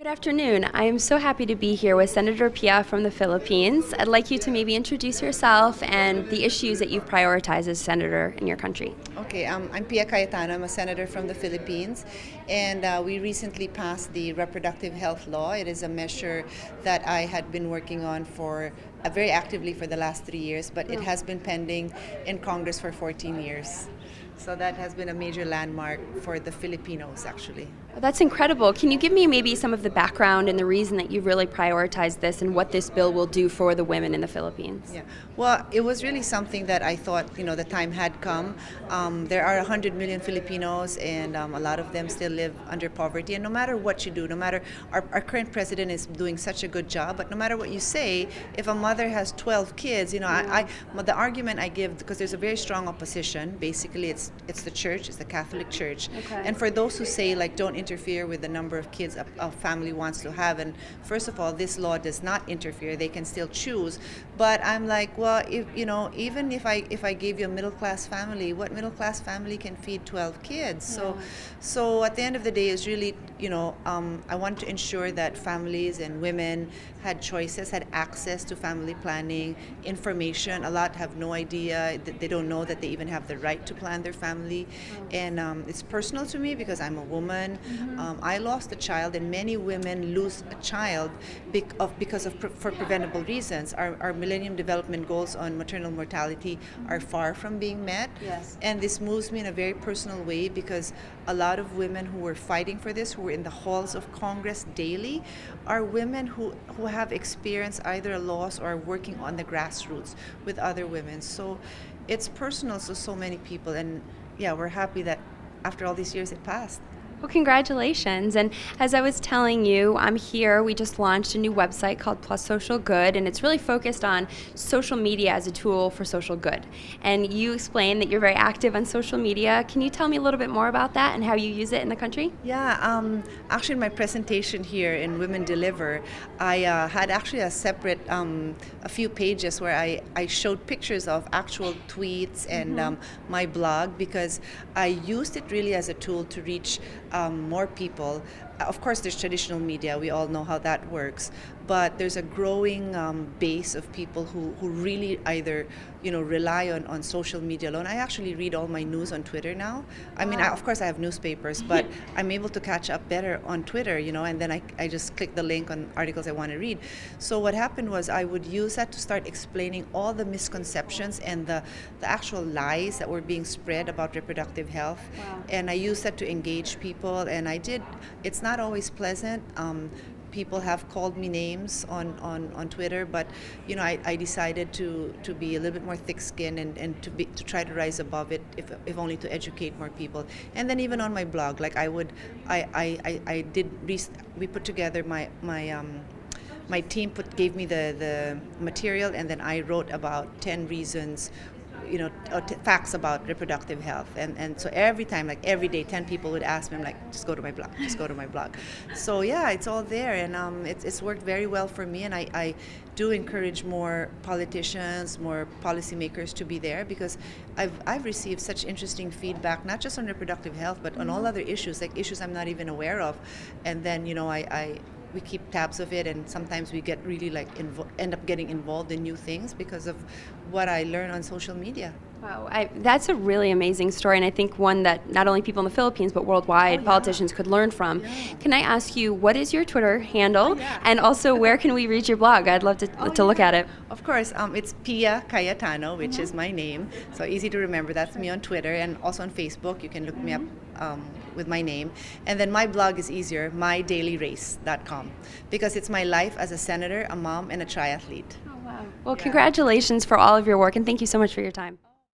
Good afternoon. I am so happy to be here with Senator Pia from the Philippines. I'd like you to maybe introduce yourself and the issues that you've prioritized as senator in your country. Okay, I'm Pia Cayetano. I'm a senator from the Philippines, and we recently passed the reproductive health law. It is a measure that I had been working on for very actively for the last 3 years, but it has been pending in Congress for 14 years. So that has been a major landmark for the Filipinos, actually. That's incredible. Can you give me maybe some of the background and the reason that you've really prioritized this and what this bill will do for the women in the Philippines? Yeah, well, it was really something that I thought, the time had come. There are 100 million Filipinos, and a lot of them still live under poverty. And no matter what you do, no matter our current president is doing such a good job, but no matter what you say, if a mother has 12 kids, the argument I give, because there's a very strong opposition. Basically, it's the church, it's the Catholic Church, Okay. and for those who say don't interfere with the number of kids a family wants to have, and first of all, this law does not interfere. They can still choose. But I'm like, well, even if I gave you a middle class family, what middle class family can feed 12 kids? Yeah. So at the end of the day, is really, I want to ensure that families and women had choices, had access to family planning information. A lot have no idea. They don't know that they even have the right to plan their family. And it's personal to me because I'm a woman. I lost a child, and many women lose a child for preventable reasons. Our Millennium Development Goals on maternal mortality are far from being met. Yes. And this moves me in a very personal way because a lot of women who were fighting for this, who were in the halls of Congress daily, are women who have experienced either a loss or are working on the grassroots with other women. So it's personal to so many people, and yeah, we're happy that after all these years it passed. Well, congratulations. And as I was telling you, I'm here. We just launched a new website called Plus Social Good, and it's really focused on social media as a tool for social good. And you explained that you're very active on social media. Can you tell me a little bit more about that and how you use it in the country? Yeah, actually in my presentation here in Women Deliver, I had actually a separate, a few pages where I showed pictures of actual tweets and my blog, because I used it really as a tool to reach more people. Of course, there's traditional media. We all know how that works. But there's a growing base of people who really either, rely on social media alone. I actually read all my news on Twitter now. I mean, of course, I have newspapers, but I'm able to catch up better on Twitter, and then I just click the link on articles I want to read. So what happened was I would use that to start explaining all the misconceptions and the actual lies that were being spread about reproductive health. Wow. And I used that to engage people, and it's not always pleasant. People have called me names on Twitter, but I decided to be a little bit more thick-skinned and to try to rise above it, if only to educate more people. And then even on my blog, like we put together my team gave me the material, and then I wrote about 10 reasons, facts about reproductive health, and so every time, like every day, 10 people would ask me, I'm like, just go to my blog. So yeah, it's all there, and it's worked very well for me, and I do encourage more politicians, more policymakers to be there, because I've received such interesting feedback, not just on reproductive health, but on all other issues, like issues I'm not even aware of, and then we keep tabs of it, and sometimes we get really end up getting involved in new things because of what I learn on social media. Wow, that's a really amazing story, and I think one that not only people in the Philippines but worldwide politicians could learn from. Yeah. Can I ask you, what is your Twitter handle, and also where can we read your blog? I'd love to look at it. Of course, it's Pia Cayetano, which is my name, so easy to remember. That's me on Twitter, and also on Facebook. You can look me up with my name. And then my blog is easier, mydailyrace.com, because it's my life as a senator, a mom, and a triathlete. Oh, wow. Well, congratulations for all of your work, and thank you so much for your time.